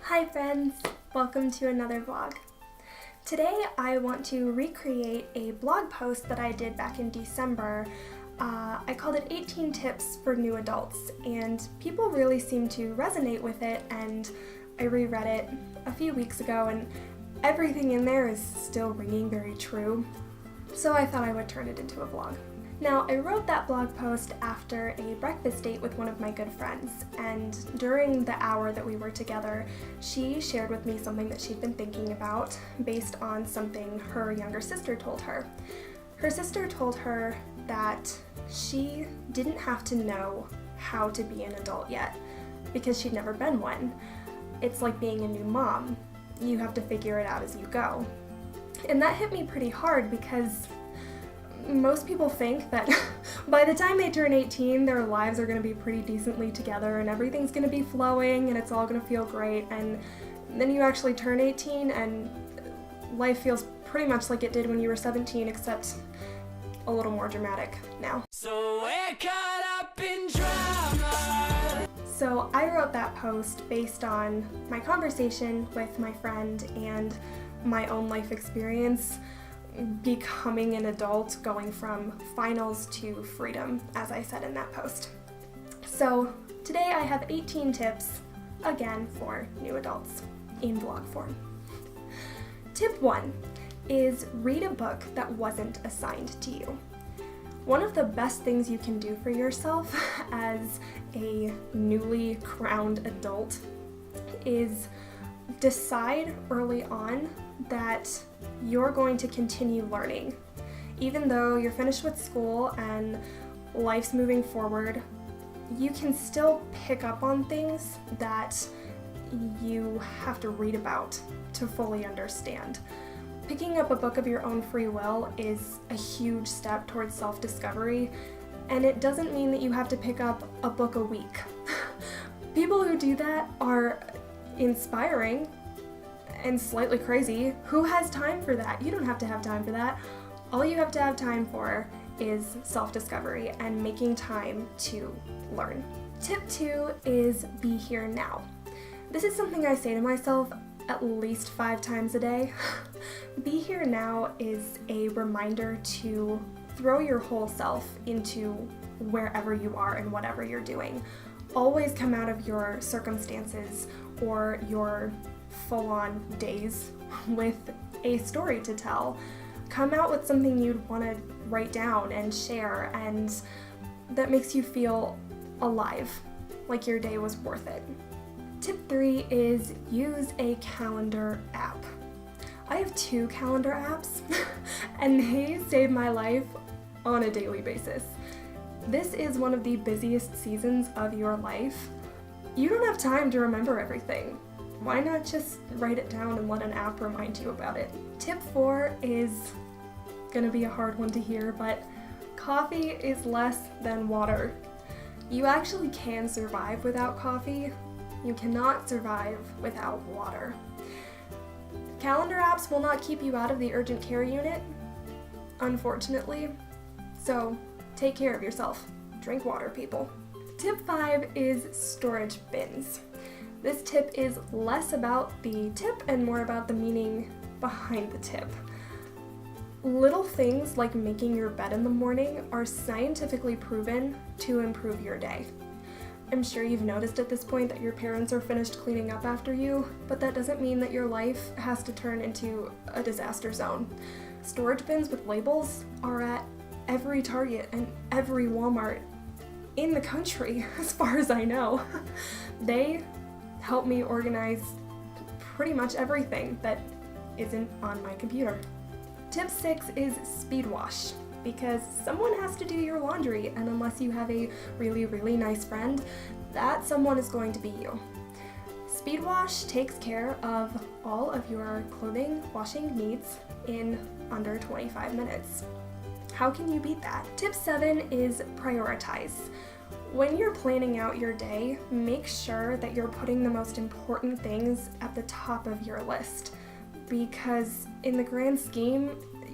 Hi friends, welcome to another vlog. Today I want to recreate a blog post that I did back in December. I called it 18 Tips for New Adults, and people really seemed to resonate with it, and I reread it a few weeks ago and everything in there is still ringing very true, so I thought I would turn it into a vlog. Now, I wrote that blog post after a breakfast date with one of my good friends, and during the hour that we were together, she shared with me something that she'd been thinking about based on something her younger sister told her. Her sister told her that she didn't have to know how to be an adult yet, because she'd never been one. It's like being a new mom. You have to figure it out as you go. And that hit me pretty hard because most people think that by the time they turn 18, their lives are going to be pretty decently together and everything's going to be flowing and it's all going to feel great, and then you actually turn 18 and life feels pretty much like it did when you were 17, except a little more dramatic now. So we're caught up in drama. So I wrote that post based on my conversation with my friend and my own life experience becoming an adult, going from finals to freedom, as I said in that post. So today I have 18 tips, again, for new adults in vlog form. Tip 1 is read a book that wasn't assigned to you. One of the best things you can do for yourself as a newly crowned adult is decide early on that you're going to continue learning. Even though you're finished with school and life's moving forward, you can still pick up on things that you have to read about to fully understand. Picking up a book of your own free will is a huge step towards self-discovery, and it doesn't mean that you have to pick up a book a week. People who do that are inspiring and slightly crazy. Who has time for that? You don't have to have time for that. All you have to have time for is self-discovery and making time to learn. Tip 2 is be here now. This is something I say to myself at least 5 times a day. Be here now is a reminder to throw your whole self into wherever you are and whatever you're doing. Always come out of your circumstances or your full-on days with a story to tell. Come out with something you'd want to write down and share, and that makes you feel alive, like your day was worth it. Tip 3 is use a calendar app. I have 2 calendar apps and they save my life on a daily basis. This is one of the busiest seasons of your life. You don't have time to remember everything. Why not just write it down and let an app remind you about it? Tip 4 is gonna be a hard one to hear, but coffee is less than water. You actually can survive without coffee. You cannot survive without water. Calendar apps will not keep you out of the urgent care unit, unfortunately, so take care of yourself. Drink water, people. Tip 5 is storage bins. This tip is less about the tip and more about the meaning behind the tip. Little things like making your bed in the morning are scientifically proven to improve your day. I'm sure you've noticed at this point that your parents are finished cleaning up after you, but that doesn't mean that your life has to turn into a disaster zone. Storage bins with labels are at every Target and every Walmart in the country, as far as I know. They help me organize pretty much everything that isn't on my computer. Tip 6 is speed wash, because someone has to do your laundry, and unless you have a really, really nice friend, that someone is going to be you. Speed wash takes care of all of your clothing washing needs in under 25 minutes. How can you beat that? Tip 7 is prioritize. When you're planning out your day, make sure that you're putting the most important things at the top of your list, because in the grand scheme,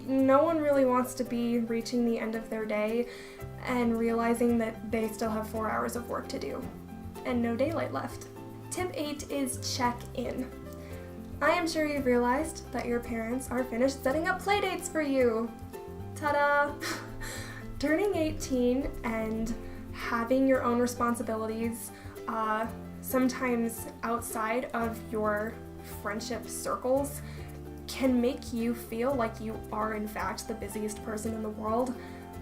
no one really wants to be reaching the end of their day and realizing that they still have 4 hours of work to do and no daylight left. Tip 8 is check in. I am sure you've realized that your parents are finished setting up playdates for you. Ta-da! Turning 18 and having your own responsibilities, sometimes outside of your friendship circles, can make you feel like you are in fact the busiest person in the world,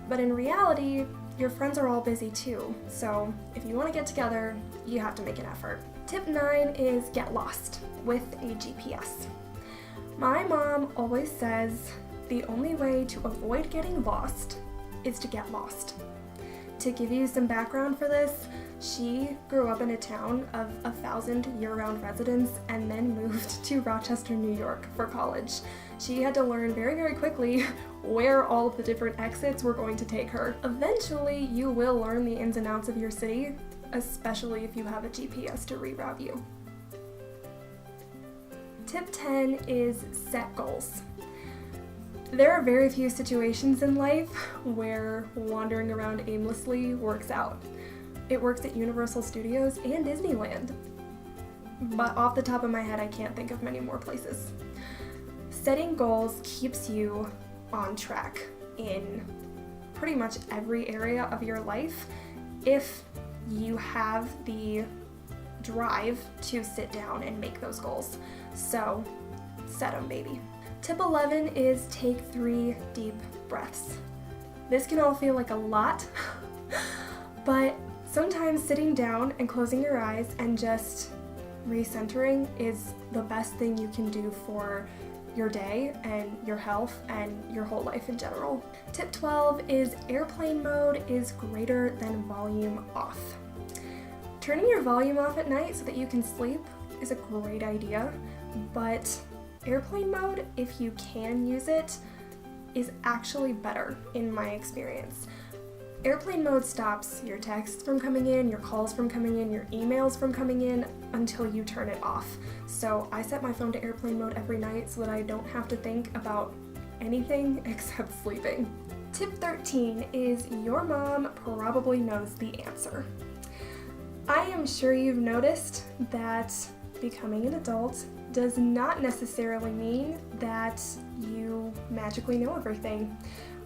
but in reality, your friends are all busy too, so if you want to get together, you have to make an effort. Tip 9 is get lost with a GPS. My mom always says the only way to avoid getting lost is to get lost. To give you some background for this, she grew up in a town of 1,000 year-round residents and then moved to Rochester, New York for college. She had to learn very, very quickly where all of the different exits were going to take her. Eventually, you will learn the ins and outs of your city, especially if you have a GPS to reroute you. Tip 10 is set goals. There are very few situations in life where wandering around aimlessly works out. It works at Universal Studios and Disneyland. But off the top of my head, I can't think of many more places. Setting goals keeps you on track in pretty much every area of your life if you have the drive to sit down and make those goals. So, set them, baby. Tip 11 is take 3 deep breaths. This can all feel like a lot, but sometimes sitting down and closing your eyes and just recentering is the best thing you can do for your day and your health and your whole life in general. Tip 12 is airplane mode is greater than volume off. Turning your volume off at night so that you can sleep is a great idea, but airplane mode, if you can use it, is actually better in my experience. Airplane mode stops your texts from coming in, your calls from coming in, your emails from coming in until you turn it off. So I set my phone to airplane mode every night so that I don't have to think about anything except sleeping. Tip 13 is your mom probably knows the answer. I am sure you've noticed that becoming an adult does not necessarily mean that you magically know everything,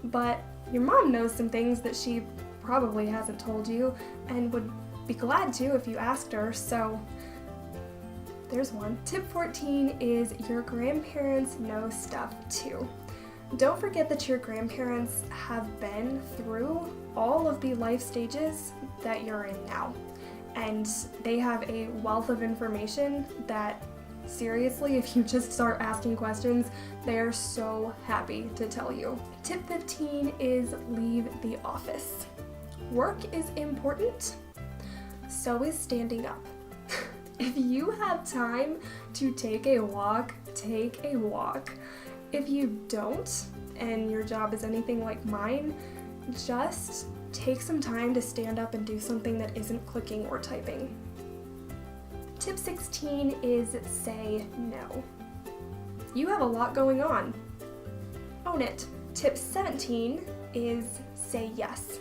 but your mom knows some things that she probably hasn't told you and would be glad to if you asked her, so there's one. Tip 14 is your grandparents know stuff too. Don't forget that your grandparents have been through all of the life stages that you're in now, and they have a wealth of information that seriously, if you just start asking questions, they are so happy to tell you. Tip 15 is leave the office. Work is important, so is standing up. If you have time to take a walk, take a walk. If you don't, and your job is anything like mine, just take some time to stand up and do something that isn't clicking or typing. Tip 16 is say no. You have a lot going on. Own it. Tip 17 is say yes,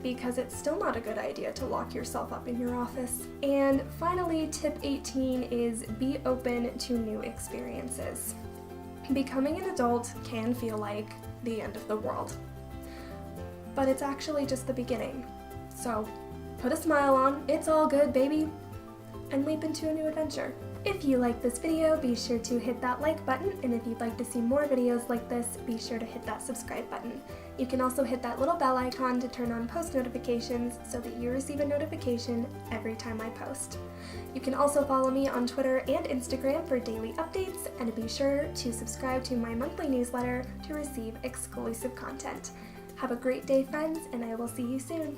because it's still not a good idea to lock yourself up in your office. And finally, tip 18 is be open to new experiences. Becoming an adult can feel like the end of the world, but it's actually just the beginning. So put a smile on, it's all good, baby, and leap into a new adventure. If you like this video, be sure to hit that like button, and if you'd like to see more videos like this, be sure to hit that subscribe button. You can also hit that little bell icon to turn on post notifications so that you receive a notification every time I post. You can also follow me on Twitter and Instagram for daily updates, and be sure to subscribe to my monthly newsletter to receive exclusive content. Have a great day, friends, and I will see you soon.